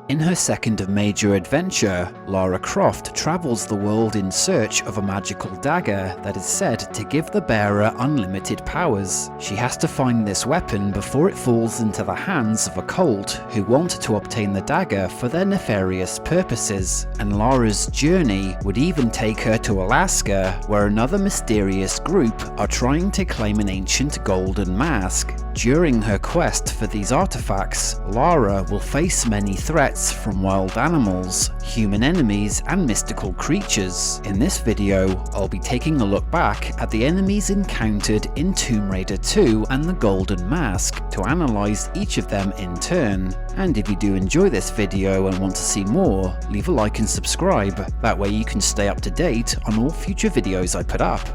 In her second major adventure, Lara Croft travels the world in search of a magical dagger that is said to give the bearer unlimited powers. She has to find this weapon before it falls into the hands of a cult who want to obtain the dagger for their nefarious purposes, and Lara's journey would even take her to Alaska, where another mysterious group are trying to claim an ancient golden mask. During her quest for these artifacts, Lara will face many threats from wild animals, human enemies, and mystical creatures. In this video, I'll be taking a look back at the enemies encountered in Tomb Raider 2 and the Golden Mask to analyse each of them in turn. And if you do enjoy this video and want to see more, leave a like and subscribe, that way you can stay up to date on all future videos I put up.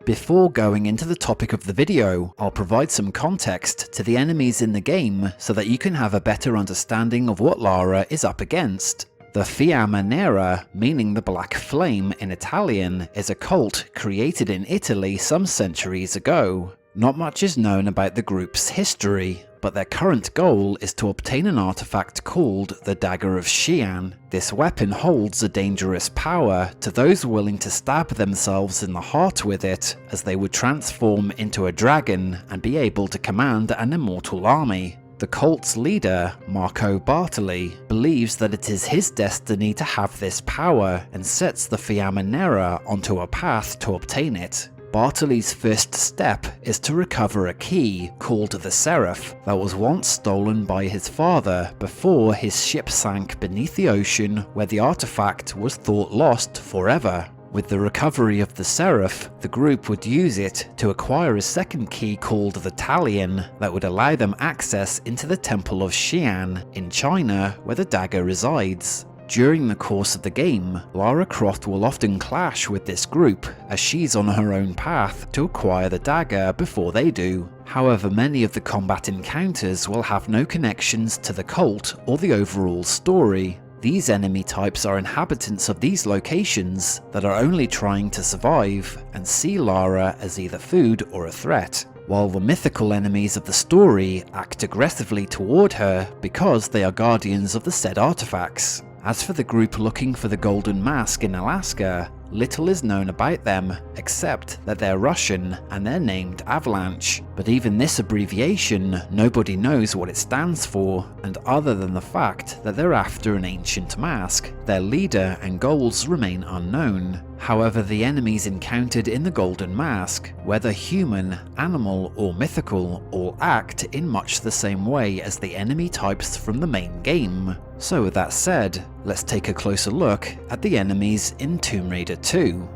Before going into the topic of the video, I'll provide some context to the enemies in the game so that you can have a better understanding of what Lara is up against. The Fiamma Nera, meaning the Black Flame in Italian, is a cult created in Italy some centuries ago. Not much is known about the group's history, but their current goal is to obtain an artifact called the Dagger of Xi'an. This weapon holds a dangerous power to those willing to stab themselves in the heart with it, as they would transform into a dragon and be able to command an immortal army. The cult's leader, Marco Bartoli, believes that it is his destiny to have this power and sets the Fiamma Nera onto a path to obtain it. Bartoli's first step is to recover a key called the Seraph that was once stolen by his father before his ship sank beneath the ocean, where the artifact was thought lost forever. With the recovery of the Seraph, the group would use it to acquire a second key called the Talion that would allow them access into the Temple of Xi'an in China, where the dagger resides. During the course of the game, Lara Croft will often clash with this group, as she's on her own path to acquire the dagger before they do. However, many of the combat encounters will have no connections to the cult or the overall story. These enemy types are inhabitants of these locations that are only trying to survive, and see Lara as either food or a threat, while the mythical enemies of the story act aggressively toward her because they are guardians of the said artifacts. As for the group looking for the Golden Mask in Alaska, little is known about them, except that they're Russian and they're named Avalanche. But even this abbreviation, nobody knows what it stands for, and other than the fact that they're after an ancient mask, their leader and goals remain unknown. However, the enemies encountered in the Golden Mask, whether human, animal, or mythical, all act in much the same way as the enemy types from the main game. So with that said, let's take a closer look at the enemies in Tomb Raider 2.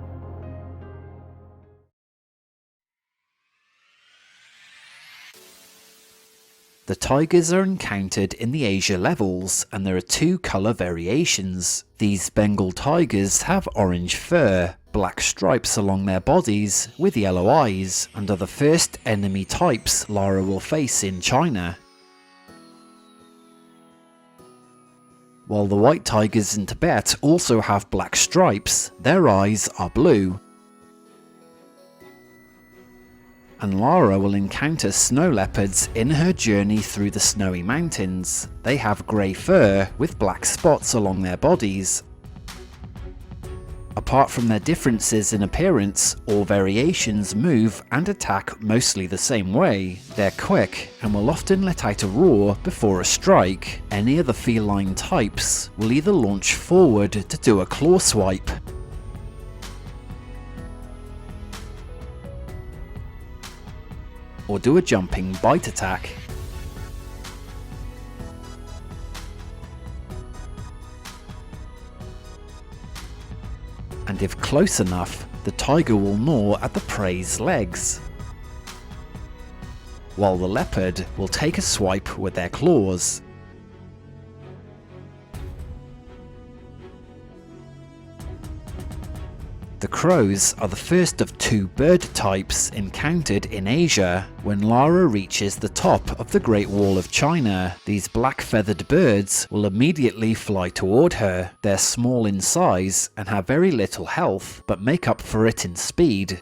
The tigers are encountered in the Asia levels, and there are two colour variations. These Bengal tigers have orange fur, black stripes along their bodies, with yellow eyes, and are the first enemy types Lara will face in China. While the white tigers in Tibet also have black stripes, their eyes are blue. And Lara will encounter snow leopards in her journey through the snowy mountains. They have grey fur with black spots along their bodies. Apart from their differences in appearance, all variations move and attack mostly the same way. They're quick and will often let out a roar before a strike. Any of the feline types will either launch forward to do a claw swipe, or do a jumping bite attack. And if close enough, the tiger will gnaw at the prey's legs, while the leopard will take a swipe with their claws. The crows are the first of two bird types encountered in Asia. When Lara reaches the top of the Great Wall of China, these black-feathered birds will immediately fly toward her. They're small in size and have very little health, but make up for it in speed.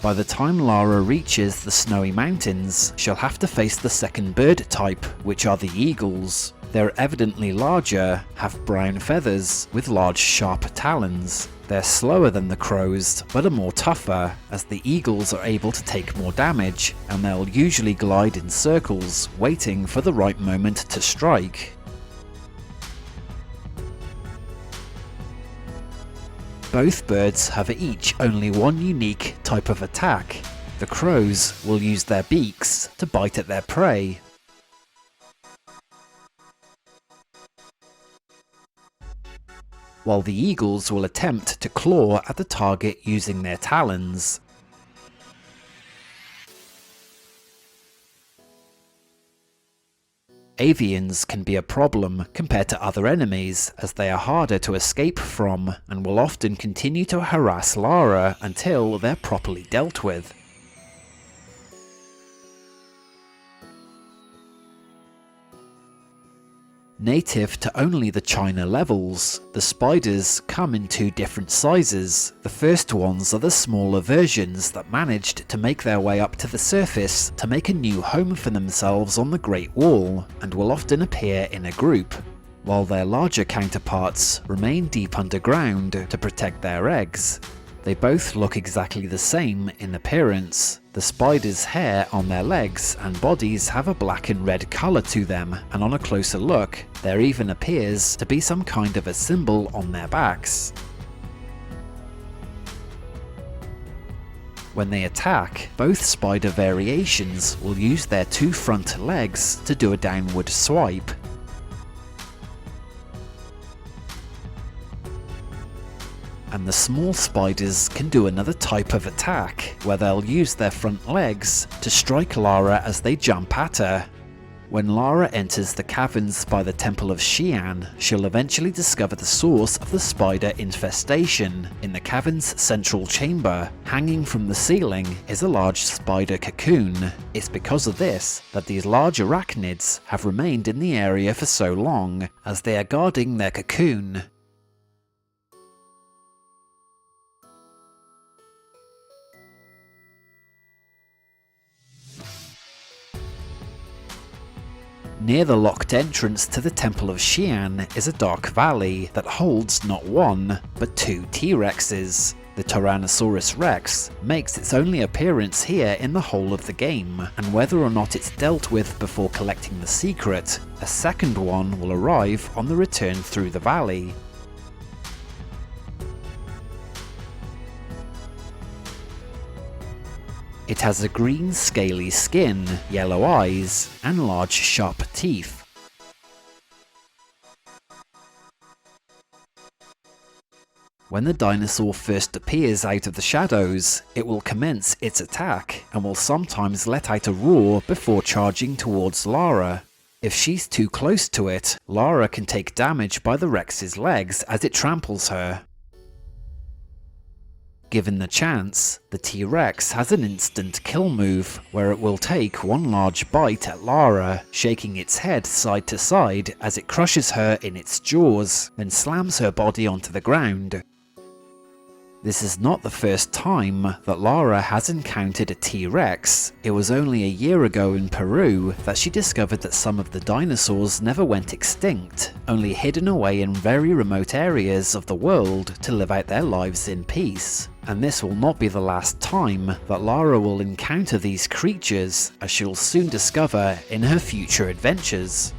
By the time Lara reaches the snowy mountains, she'll have to face the second bird type, which are the eagles. They're evidently larger, have brown feathers, with large sharp talons. They're slower than the crows, but are more tougher, as the eagles are able to take more damage, and they'll usually glide in circles, waiting for the right moment to strike. Both birds have each only one unique type of attack. The crows will use their beaks to bite at their prey, while the eagles will attempt to claw at the target using their talons. Avians can be a problem compared to other enemies, as they are harder to escape from, and will often continue to harass Lara until they're properly dealt with. Native to only the China levels, the spiders come in two different sizes. The first ones are the smaller versions that managed to make their way up to the surface to make a new home for themselves on the Great Wall, and will often appear in a group, while their larger counterparts remain deep underground to protect their eggs. They both look exactly the same in appearance. The spiders' hair on their legs and bodies have a black and red colour to them, and on a closer look, there even appears to be some kind of a symbol on their backs. When they attack, both spider variations will use their two front legs to do a downward swipe. And the small spiders can do another type of attack, where they'll use their front legs to strike Lara as they jump at her. When Lara enters the caverns by the Temple of Xi'an, she'll eventually discover the source of the spider infestation. In the cavern's central chamber, hanging from the ceiling, is a large spider cocoon. It's because of this that these large arachnids have remained in the area for so long, as they are guarding their cocoon. Near the locked entrance to the Temple of Xi'an is a dark valley that holds not one, but two T-Rexes. The Tyrannosaurus Rex makes its only appearance here in the whole of the game, and whether or not it's dealt with before collecting the secret, a second one will arrive on the return through the valley. It has a green scaly skin, yellow eyes, and large sharp teeth. When the dinosaur first appears out of the shadows, it will commence its attack, and will sometimes let out a roar before charging towards Lara. If she's too close to it, Lara can take damage by the Rex's legs as it tramples her. Given the chance, the T-Rex has an instant kill move, where it will take one large bite at Lara, shaking its head side to side as it crushes her in its jaws, then slams her body onto the ground. This is not the first time that Lara has encountered a T-Rex. It was only a year ago in Peru that she discovered that some of the dinosaurs never went extinct, only hidden away in very remote areas of the world to live out their lives in peace. And this will not be the last time that Lara will encounter these creatures, as she'll soon discover in her future adventures.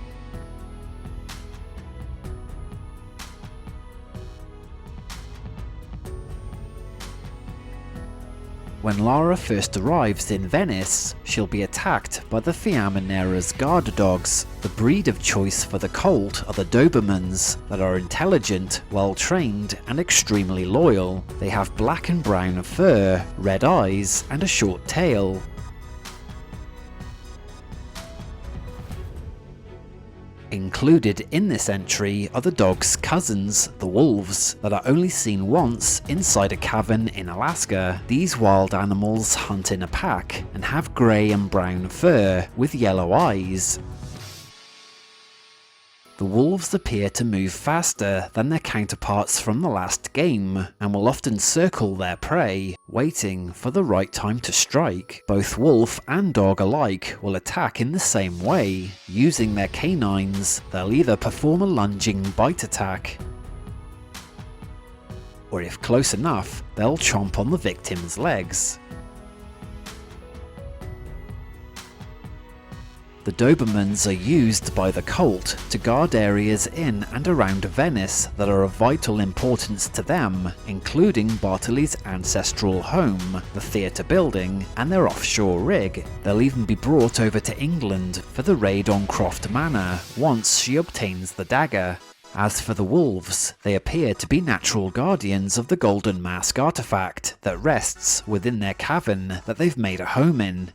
When Lara first arrives in Venice, she'll be attacked by the Fiamma Nera's guard dogs. The breed of choice for the cult are the Dobermans, that are intelligent, well-trained, and extremely loyal. They have black and brown fur, red eyes, and a short tail. Included in this entry are the dog's cousins, the wolves, that are only seen once inside a cavern in Alaska. These wild animals hunt in a pack and have grey and brown fur with yellow eyes. The wolves appear to move faster than their counterparts from the last game, and will often circle their prey, waiting for the right time to strike. Both wolf and dog alike will attack in the same way. Using their canines, they'll either perform a lunging bite attack, or if close enough, they'll chomp on the victim's legs. The Dobermans are used by the cult to guard areas in and around Venice that are of vital importance to them, including Bartoli's ancestral home, the theatre building, and their offshore rig. They'll even be brought over to England for the raid on Croft Manor once she obtains the dagger. As for the wolves, they appear to be natural guardians of the Golden Mask artifact that rests within their cavern that they've made a home in.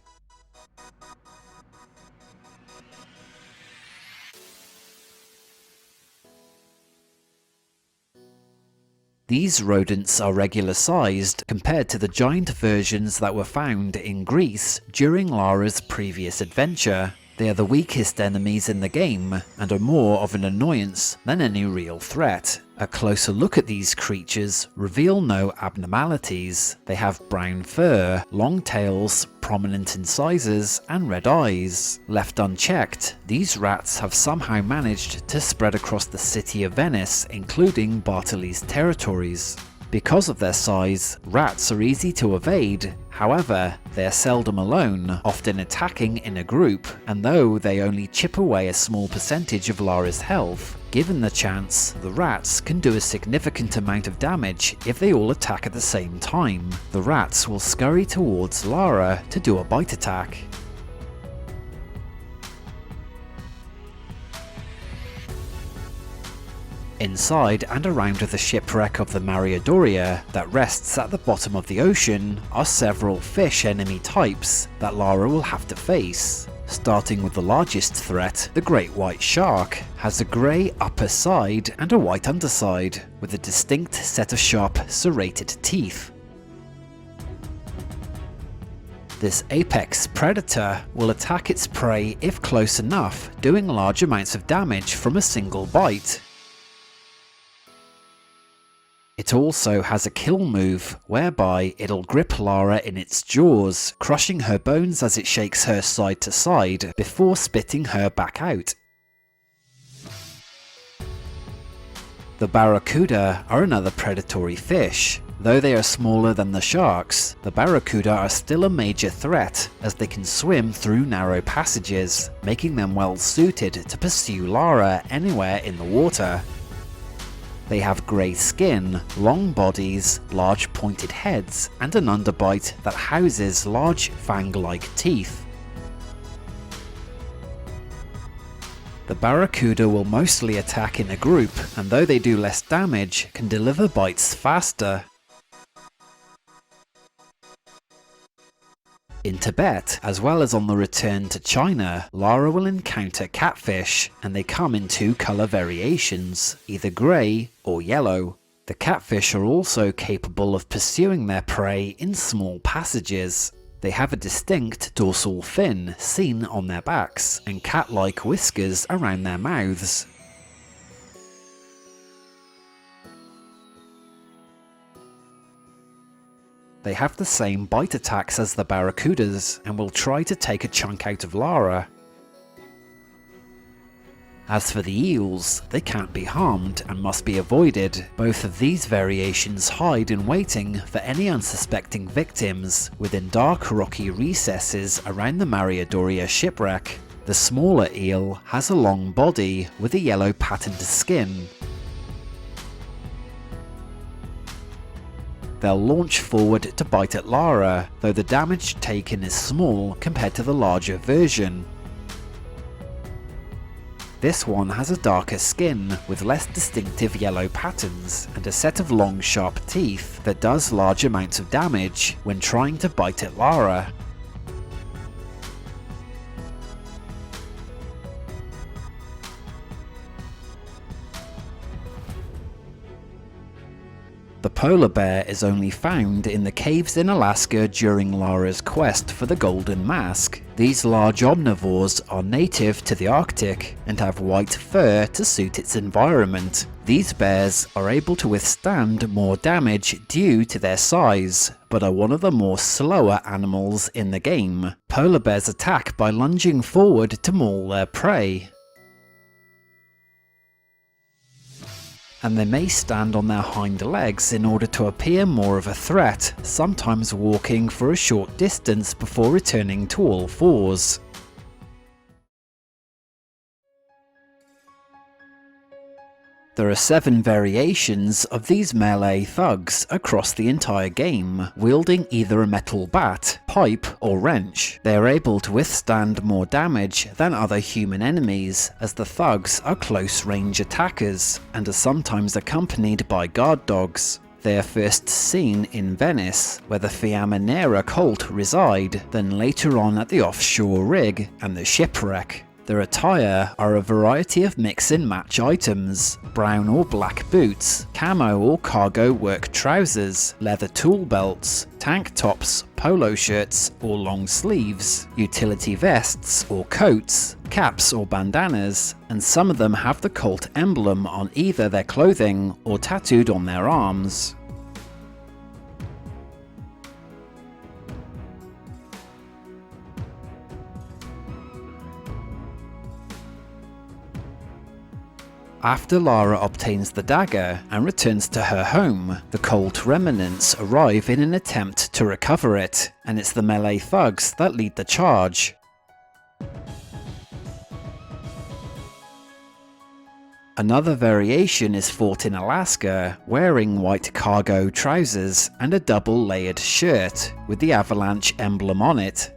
These rodents are regular sized compared to the giant versions that were found in Greece during Lara's previous adventure. They are the weakest enemies in the game and are more of an annoyance than any real threat. A closer look at these creatures reveal no abnormalities. They have brown fur, long tails, prominent incisors, and red eyes. Left unchecked, these rats have somehow managed to spread across the city of Venice, including Bartoli's territories. Because of their size, rats are easy to evade. However, they are seldom alone, often attacking in a group, and though they only chip away a small percentage of Lara's health, given the chance, the rats can do a significant amount of damage if they all attack at the same time. The rats will scurry towards Lara to do a bite attack. Inside and around the shipwreck of the Doria that rests at the bottom of the ocean are several fish enemy types that Lara will have to face. Starting with the largest threat, the great white shark has a grey upper side and a white underside, with a distinct set of sharp serrated teeth. This apex predator will attack its prey if close enough, doing large amounts of damage from a single bite. It also has a kill move, whereby it'll grip Lara in its jaws, crushing her bones as it shakes her side to side, before spitting her back out. The barracuda are another predatory fish. Though they are smaller than the sharks, the barracuda are still a major threat, as they can swim through narrow passages, making them well suited to pursue Lara anywhere in the water. They have grey skin, long bodies, large pointed heads, and an underbite that houses large fang-like teeth. The barracuda will mostly attack in a group, and though they do less damage, can deliver bites faster. In Tibet, as well as on the return to China, Lara will encounter catfish, and they come in two colour variations, either grey or yellow. The catfish are also capable of pursuing their prey in small passages. They have a distinct dorsal fin seen on their backs, and cat-like whiskers around their mouths. They have the same bite attacks as the barracudas, and will try to take a chunk out of Lara. As for the eels, they can't be harmed and must be avoided. Both of these variations hide in waiting for any unsuspecting victims within dark rocky recesses around the Doria shipwreck. The smaller eel has a long body with a yellow patterned skin. They'll launch forward to bite at Lara, though the damage taken is small compared to the larger version. This one has a darker skin with less distinctive yellow patterns and a set of long sharp teeth that does large amounts of damage when trying to bite at Lara. The polar bear is only found in the caves in Alaska during Lara's quest for the Golden Mask. These large omnivores are native to the Arctic and have white fur to suit its environment. These bears are able to withstand more damage due to their size, but are one of the more slower animals in the game. Polar bears attack by lunging forward to maul their prey, and they may stand on their hind legs in order to appear more of a threat, sometimes walking for a short distance before returning to all fours. There are 7 variations of these melee thugs across the entire game, wielding either a metal bat, pipe, or wrench. They are able to withstand more damage than other human enemies, as the thugs are close-range attackers, and are sometimes accompanied by guard dogs. They are first seen in Venice, where the Fiamminera cult reside, then later on at the offshore rig and the shipwreck. Their attire are a variety of mix-and-match items: brown or black boots, camo or cargo work trousers, leather tool belts, tank tops, polo shirts or long sleeves, utility vests or coats, caps or bandanas, and some of them have the cult emblem on either their clothing or tattooed on their arms. After Lara obtains the dagger and returns to her home, the cult remnants arrive in an attempt to recover it, and it's the melee thugs that lead the charge. Another variation is fought in Alaska, wearing white cargo trousers and a double-layered shirt with the avalanche emblem on it.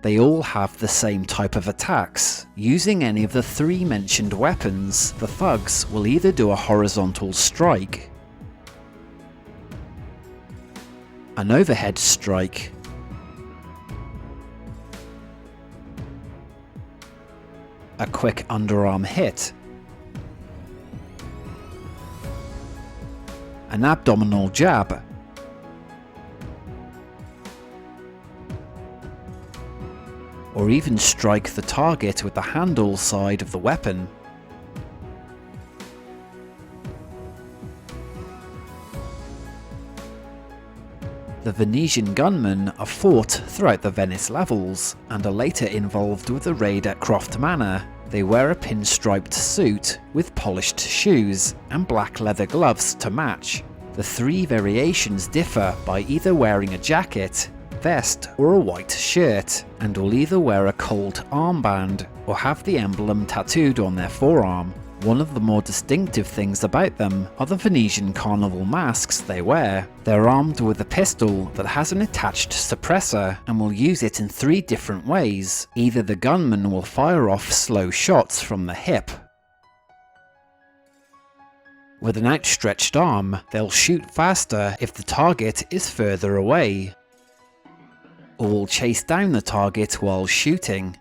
They all have the same type of attacks. Using any of the 3 mentioned weapons, the thugs will either do a horizontal strike, an overhead strike, a quick underarm hit, an abdominal jab, or even strike the target with the handle side of the weapon. The Venetian Gunman are fought throughout the Venice levels, and are later involved with the raid at Croft Manor. They wear a pinstriped suit with polished shoes and black leather gloves to match. The 3 variations differ by either wearing a jacket, vest or a white shirt, and will either wear a cult armband or have the emblem tattooed on their forearm. One of the more distinctive things about them are the Venetian carnival masks they wear. They're armed with a pistol that has an attached suppressor and will use it in 3 different ways. Either the gunman will fire off slow shots from the hip. With an outstretched arm, they'll shoot faster if the target is further away, or will chase down the target while shooting.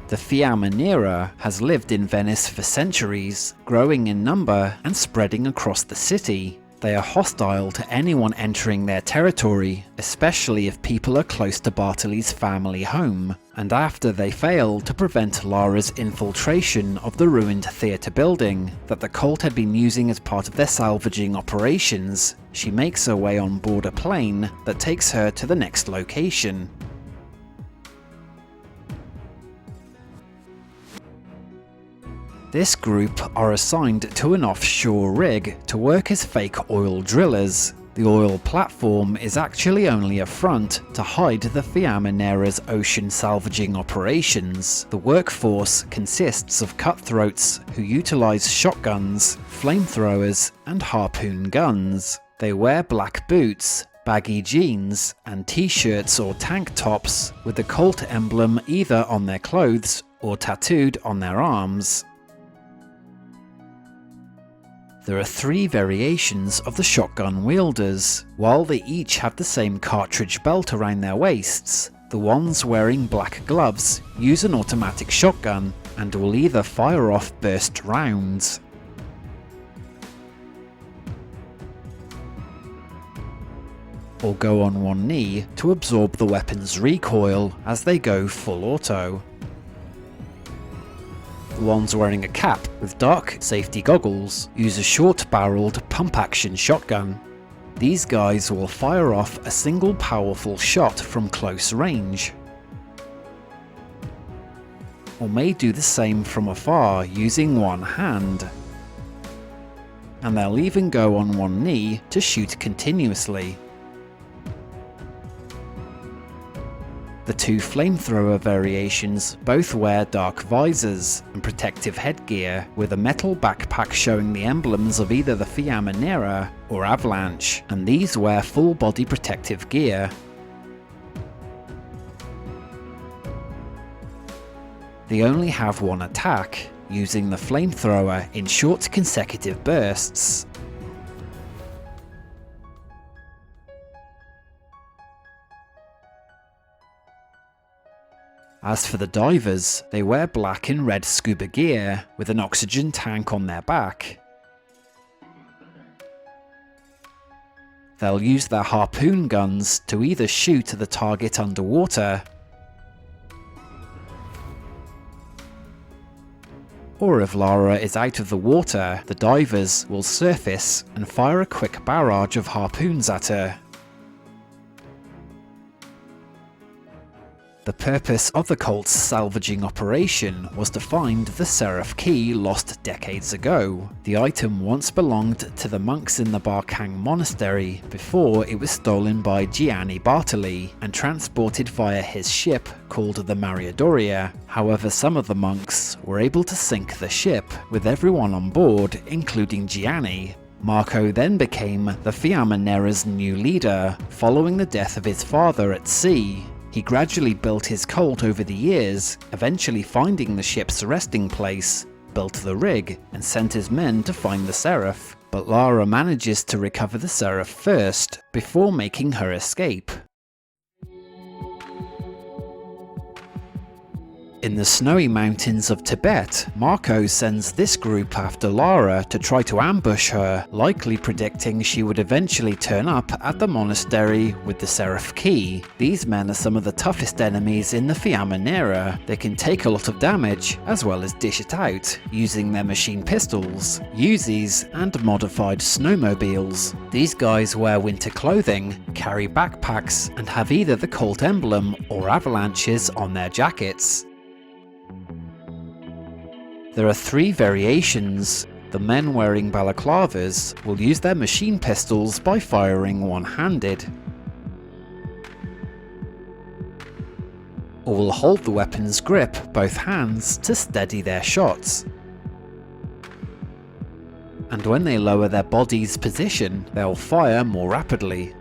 The Fiamminera has lived in Venice for centuries, growing in number and spreading across the city. They are hostile to anyone entering their territory, especially if people are close to Bartoli's family home, and after they fail to prevent Lara's infiltration of the ruined theatre building that the cult had been using as part of their salvaging operations, she makes her way on board a plane that takes her to the next location. This group are assigned to an offshore rig to work as fake oil drillers. The oil platform is actually only a front to hide the Fiamminera's ocean salvaging operations. The workforce consists of cutthroats who utilize shotguns, flamethrowers, and harpoon guns. They wear black boots, baggy jeans, and t-shirts or tank tops with the cult emblem either on their clothes or tattooed on their arms. There are 3 variations of the shotgun wielders. While they each have the same cartridge belt around their waists, the ones wearing black gloves use an automatic shotgun, and will either fire off burst rounds, or go on one knee to absorb the weapon's recoil as they go full auto. The ones wearing a cap with dark safety goggles use a short-barreled pump-action shotgun. These guys will fire off a single powerful shot from close range, or may do the same from afar using one hand, and they'll even go on one knee to shoot continuously. The two flamethrower variations both wear dark visors and protective headgear with a metal backpack showing the emblems of either the Fiammannera or Avalanche, and these wear full body protective gear. They only have one attack, using the flamethrower in short consecutive bursts. As for the divers, they wear black and red scuba gear with an oxygen tank on their back. They'll use their harpoon guns to either shoot the target underwater, or if Lara is out of the water, the divers will surface and fire a quick barrage of harpoons at her. The purpose of the cult's salvaging operation was to find the Seraph Key lost decades ago. The item once belonged to the monks in the Barkang Monastery before it was stolen by Gianni Bartoli and transported via his ship called the Mariadoria. However, some of the monks were able to sink the ship with everyone on board, including Gianni. Marco then became the Fiammannera's new leader, following the death of his father at sea. He gradually built his cult over the years, eventually finding the ship's resting place, built the rig, and sent his men to find the Seraph. But Lara manages to recover the Seraph first, before making her escape. In the snowy mountains of Tibet, Marco sends this group after Lara to try to ambush her, likely predicting she would eventually turn up at the monastery with the Seraph Key. These men are some of the toughest enemies in the Fiammannera. They can take a lot of damage, as well as dish it out, using their machine pistols, Uzis, and modified snowmobiles. These guys wear winter clothing, carry backpacks, and have either the cult emblem or avalanches on their jackets. There are three variations. The men wearing balaclavas will use their machine pistols by firing one-handed, or will hold the weapon's grip both hands to steady their shots. And when they lower their body's position, they'll fire more rapidly.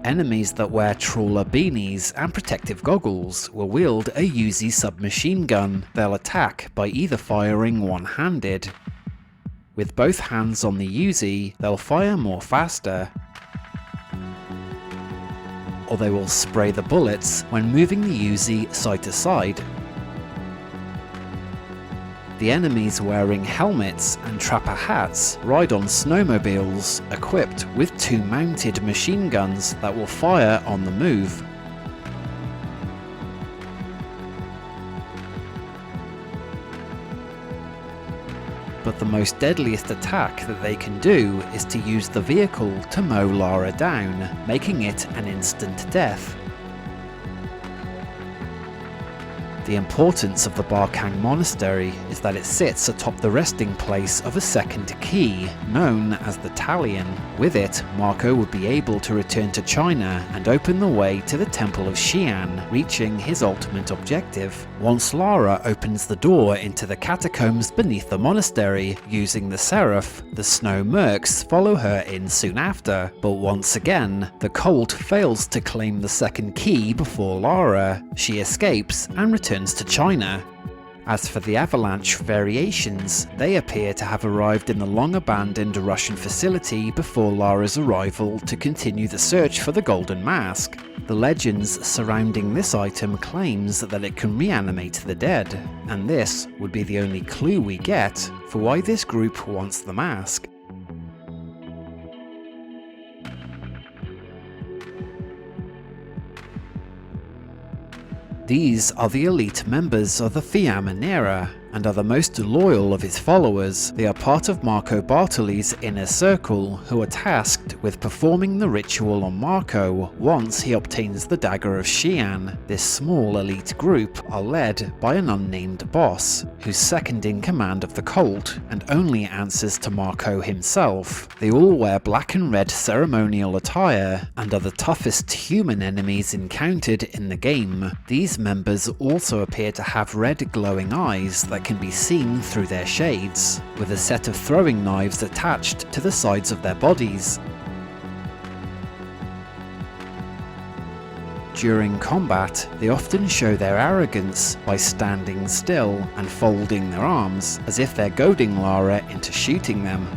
Enemies that wear trawler beanies and protective goggles will wield a Uzi submachine gun. They'll attack by either firing one-handed. With both hands on the Uzi, they'll fire more faster, or they will spray the bullets when moving the Uzi side to side. The enemies wearing helmets and trapper hats ride on snowmobiles equipped with two mounted machine guns that will fire on the move. But the most deadliest attack that they can do is to use the vehicle to mow Lara down, making it an instant death. The importance of the Barkang Monastery is that it sits atop the resting place of a second key, known as the Talion. With it, Marco would be able to return to China and open the way to the Temple of Xi'an, reaching his ultimate objective. Once Lara opens the door into the catacombs beneath the monastery, using the Seraph, the Snow Mercs follow her in soon after. But once again, the cult fails to claim the second key before Lara. She escapes and returns to China. As for the avalanche variations, they appear to have arrived in the long-abandoned Russian facility before Lara's arrival to continue the search for the Golden Mask. The legends surrounding this item claims that it can reanimate the dead, and this would be the only clue we get for why this group wants the mask. These are the elite members of the Feline, and are the most loyal of his followers. They are part of Marco Bartoli's inner circle, who are tasked with performing the ritual on Marco once he obtains the Dagger of Xi'an. This small elite group are led by an unnamed boss, who's second in command of the cult and only answers to Marco himself. They all wear black and red ceremonial attire and are the toughest human enemies encountered in the game. These members also appear to have red glowing eyes that can be seen through their shades, with a set of throwing knives attached to the sides of their bodies. During combat, they often show their arrogance by standing still and folding their arms, as if they're goading Lara into shooting them.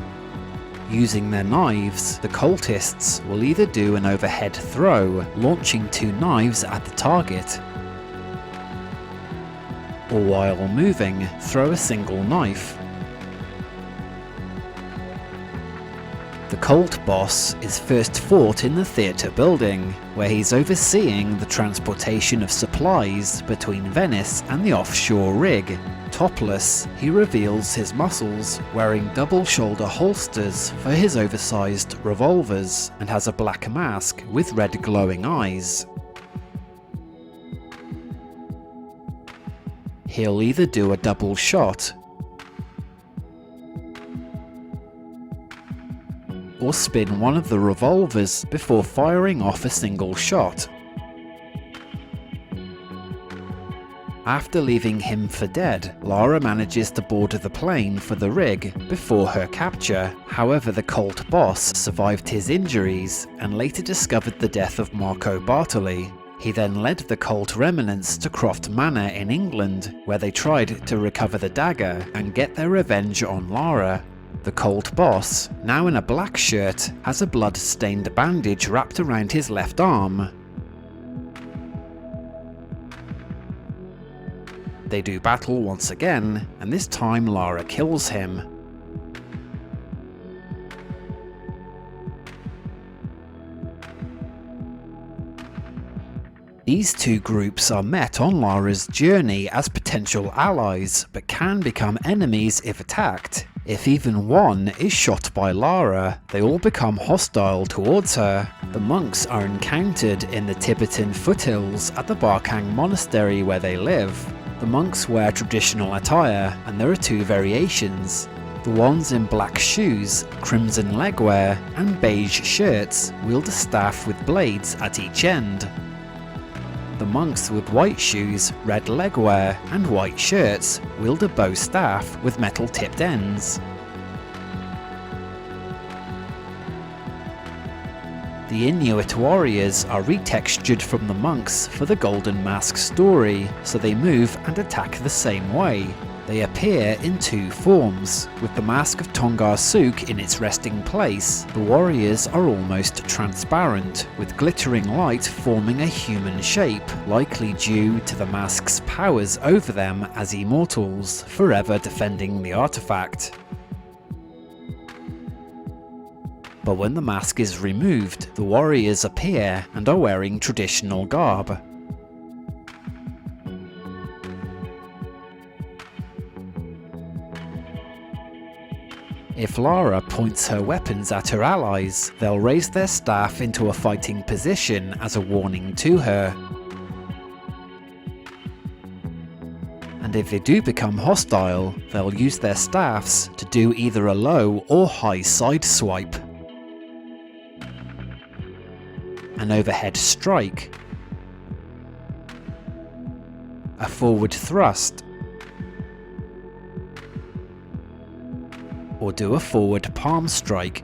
Using their knives, the cultists will either do an overhead throw, launching 2 knives at the target, or while moving, throw a single knife. The cult boss is first fought in the theatre building, where he's overseeing the transportation of supplies between Venice and the offshore rig. Topless, he reveals his muscles, wearing double shoulder holsters for his oversized revolvers, and has a black mask with red glowing eyes. He'll either do a double shot or spin one of the revolvers before firing off a single shot. After leaving him for dead, Lara manages to board the plane for the rig before her capture. However, the cult boss survived his injuries and later discovered the death of Marco Bartoli. He then led the cult remnants to Croft Manor in England, where they tried to recover the dagger and get their revenge on Lara. The cult boss, now in a black shirt, has a blood-stained bandage wrapped around his left arm. They do battle once again, and this time Lara kills him. These two groups are met on Lara's journey as potential allies, but can become enemies if attacked. If even one is shot by Lara, they all become hostile towards her. The monks are encountered in the Tibetan foothills at the Barkang monastery where they live. The monks wear traditional attire, and there are 2 variations. The ones in black shoes, crimson legwear, and beige shirts wield a staff with blades at each end. The monks with white shoes, red legwear, and white shirts wield a bow staff with metal tipped ends. The Inuit warriors are retextured from the monks for the Golden Mask story, so they move and attack the same way. They appear in 2 forms. With the mask of Tongar Suk in its resting place, the warriors are almost transparent, with glittering light forming a human shape, likely due to the mask's powers over them as immortals, forever defending the artifact. But when the mask is removed, the warriors appear and are wearing traditional garb. If Lara points her weapons at her allies, they'll raise their staff into a fighting position as a warning to her. And if they do become hostile, they'll use their staffs to do either a low or high side swipe, an overhead strike, a forward thrust, or do a forward palm strike.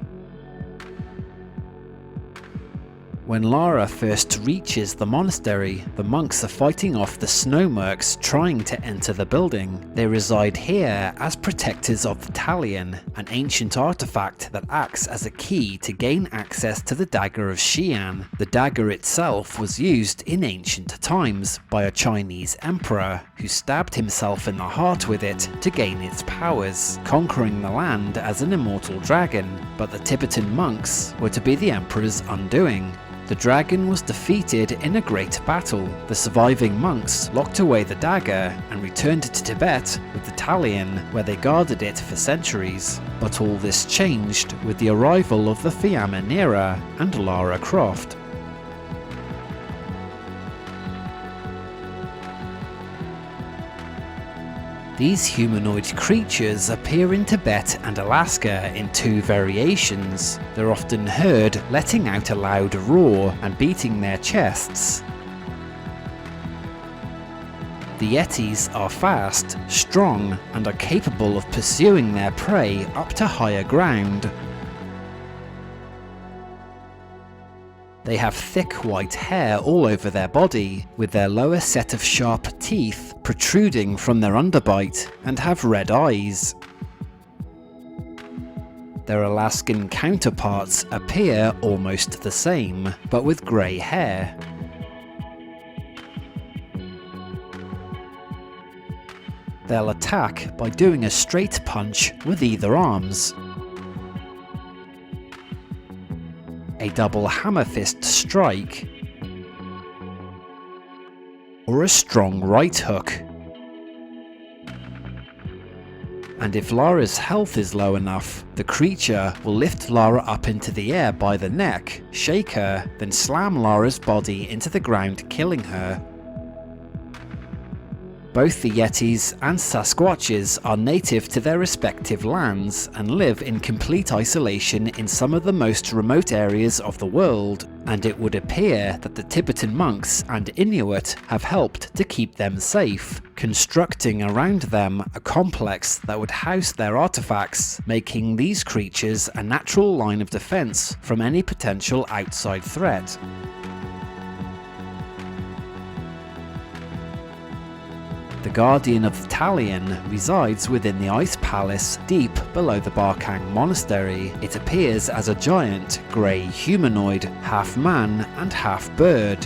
When Lara first reaches the monastery, the monks are fighting off the snow mercs trying to enter the building. They reside here as protectors of the Talion, an ancient artifact that acts as a key to gain access to the Dagger of Xi'an. The dagger itself was used in ancient times by a Chinese emperor who stabbed himself in the heart with it to gain its powers, conquering the land as an immortal dragon, but the Tibetan monks were to be the emperor's undoing. The dragon was defeated in a great battle. The surviving monks locked away the dagger and returned to Tibet with the Talion, where they guarded it for centuries. But all this changed with the arrival of the Feline Enemy and Lara Croft. These humanoid creatures appear in Tibet and Alaska in two variations. They're often heard letting out a loud roar and beating their chests. The Yetis are fast, strong, and are capable of pursuing their prey up to higher ground. They have thick white hair all over their body, with their lower set of sharp teeth protruding from their underbite, and have red eyes. Their Alaskan counterparts appear almost the same, but with grey hair. They'll attack by doing a straight punch with either arms, a double hammer fist strike, or a strong right hook. And if Lara's health is low enough, the creature will lift Lara up into the air by the neck, shake her, then slam Lara's body into the ground, killing her. Both the Yetis and Sasquatches are native to their respective lands and live in complete isolation in some of the most remote areas of the world, and it would appear that the Tibetan monks and Inuit have helped to keep them safe, constructing around them a complex that would house their artifacts, making these creatures a natural line of defense from any potential outside threat. The Guardian of the Talion resides within the Ice Palace deep below the Barkang Monastery. It appears as a giant, grey humanoid, half man and half bird.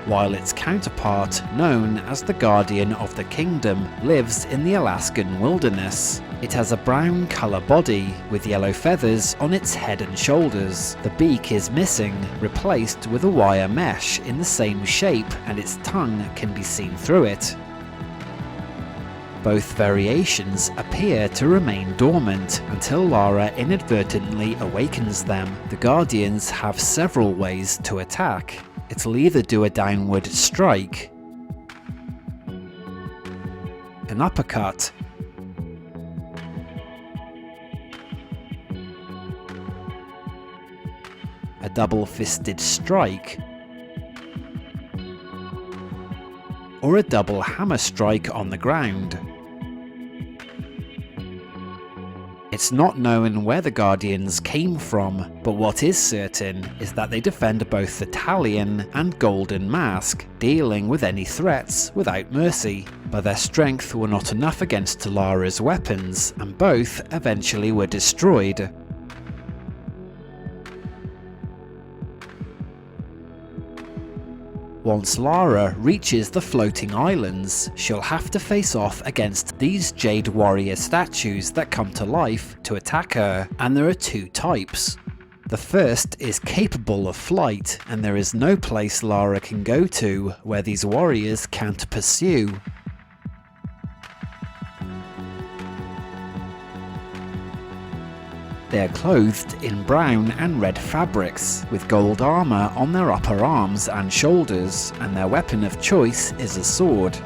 While its counterpart, known as the Guardian of the Kingdom, lives in the Alaskan wilderness. It has a brown colour body, with yellow feathers on its head and shoulders. The beak is missing, replaced with a wire mesh in the same shape, and its tongue can be seen through it. Both variations appear to remain dormant until Lara inadvertently awakens them. The Guardians have several ways to attack. It'll either do a downward strike, an uppercut, a double-fisted strike, or a double hammer strike on the ground. It's not known where the Guardians came from, but what is certain is that they defend both the Talion and Golden Mask, dealing with any threats without mercy. But their strength were not enough against Lara's weapons, and both eventually were destroyed. Once Lara reaches the floating islands, she'll have to face off against these Jade Warrior statues that come to life to attack her, and there are two types. The first is capable of flight, and there is no place Lara can go to where these warriors can't pursue. They are clothed in brown and red fabrics, with gold armour on their upper arms and shoulders, and their weapon of choice is a sword.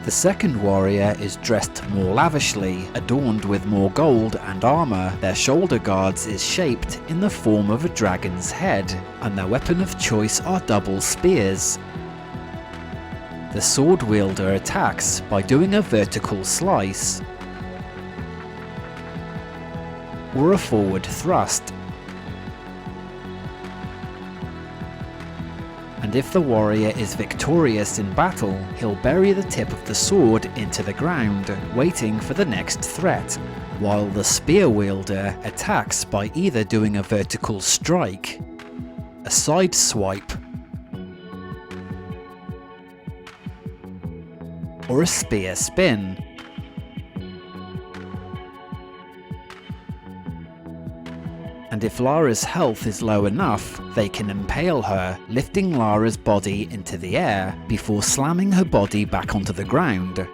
The second warrior is dressed more lavishly, adorned with more gold and armour. Their shoulder guards is shaped in the form of a dragon's head, and their weapon of choice are double spears. The sword wielder attacks by doing a vertical slice or a forward thrust. And if the warrior is victorious in battle, he'll bury the tip of the sword into the ground, waiting for the next threat, while the spear wielder attacks by either doing a vertical strike, a side swipe, or a spear spin. And if Lara's health is low enough, they can impale her, lifting Lara's body into the air before slamming her body back onto the ground.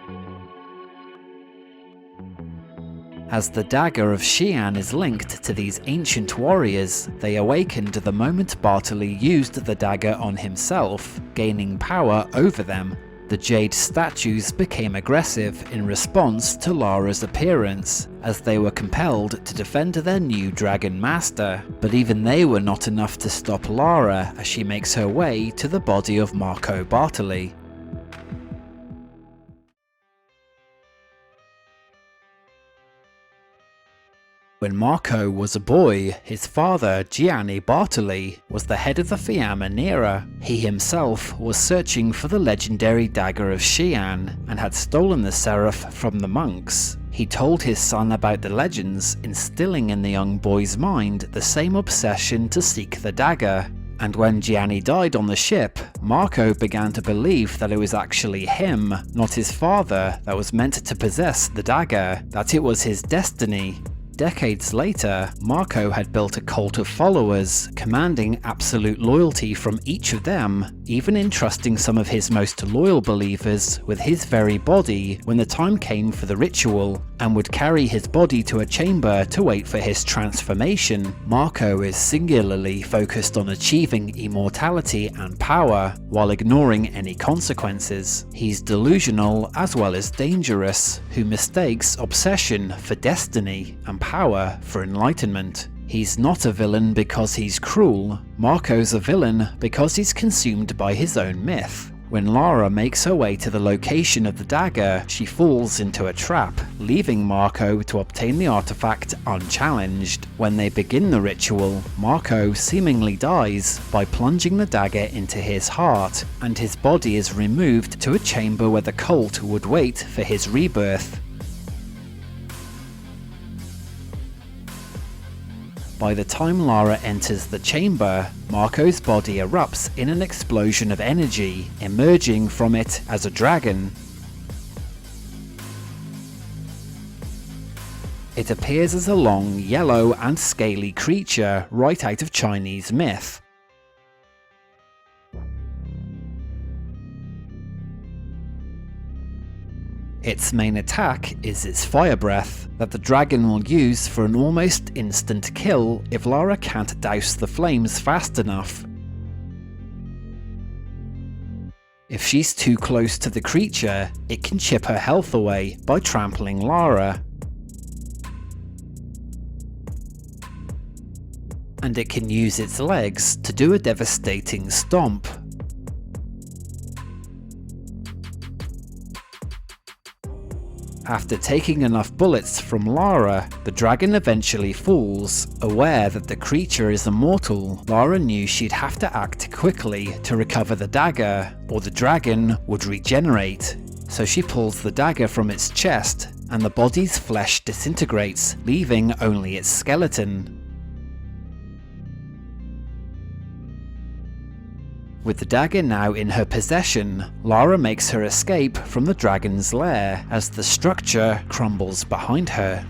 As the dagger of Xian is linked to these ancient warriors, they awakened the moment Bartoli used the dagger on himself, gaining power over them. The jade statues became aggressive in response to Lara's appearance, as they were compelled to defend their new dragon master, but even they were not enough to stop Lara as she makes her way to the body of Marco Bartoli. When Marco was a boy, his father, Gianni Bartoli, was the head of the Fiamma Nera. He himself was searching for the legendary dagger of Xian and had stolen the seraph from the monks. He told his son about the legends, instilling in the young boy's mind the same obsession to seek the dagger. And when Gianni died on the ship, Marco began to believe that it was actually him, not his father, that was meant to possess the dagger, that it was his destiny. Decades later, Marco had built a cult of followers, commanding absolute loyalty from each of them, even entrusting some of his most loyal believers with his very body when the time came for the ritual, and would carry his body to a chamber to wait for his transformation. Marco is singularly focused on achieving immortality and power, while ignoring any consequences. He's delusional as well as dangerous, who mistakes obsession for destiny and power for enlightenment. He's not a villain because he's cruel. Marco's a villain because he's consumed by his own myth. When Lara makes her way to the location of the dagger, she falls into a trap, leaving Marco to obtain the artifact unchallenged. When they begin the ritual, Marco seemingly dies by plunging the dagger into his heart, and his body is removed to a chamber where the cult would wait for his rebirth. By the time Lara enters the chamber, Marco's body erupts in an explosion of energy, emerging from it as a dragon. It appears as a long, yellow and scaly creature right out of Chinese myth. Its main attack is its fire breath, that the dragon will use for an almost instant kill if Lara can't douse the flames fast enough. If she's too close to the creature, it can chip her health away by trampling Lara. And it can use its legs to do a devastating stomp. After taking enough bullets from Lara, the dragon eventually falls. Aware that the creature is immortal, Lara knew she'd have to act quickly to recover the dagger, or the dragon would regenerate. So she pulls the dagger from its chest, and the body's flesh disintegrates, leaving only its skeleton. With the dagger now in her possession, Lara makes her escape from the dragon's lair as the structure crumbles behind her.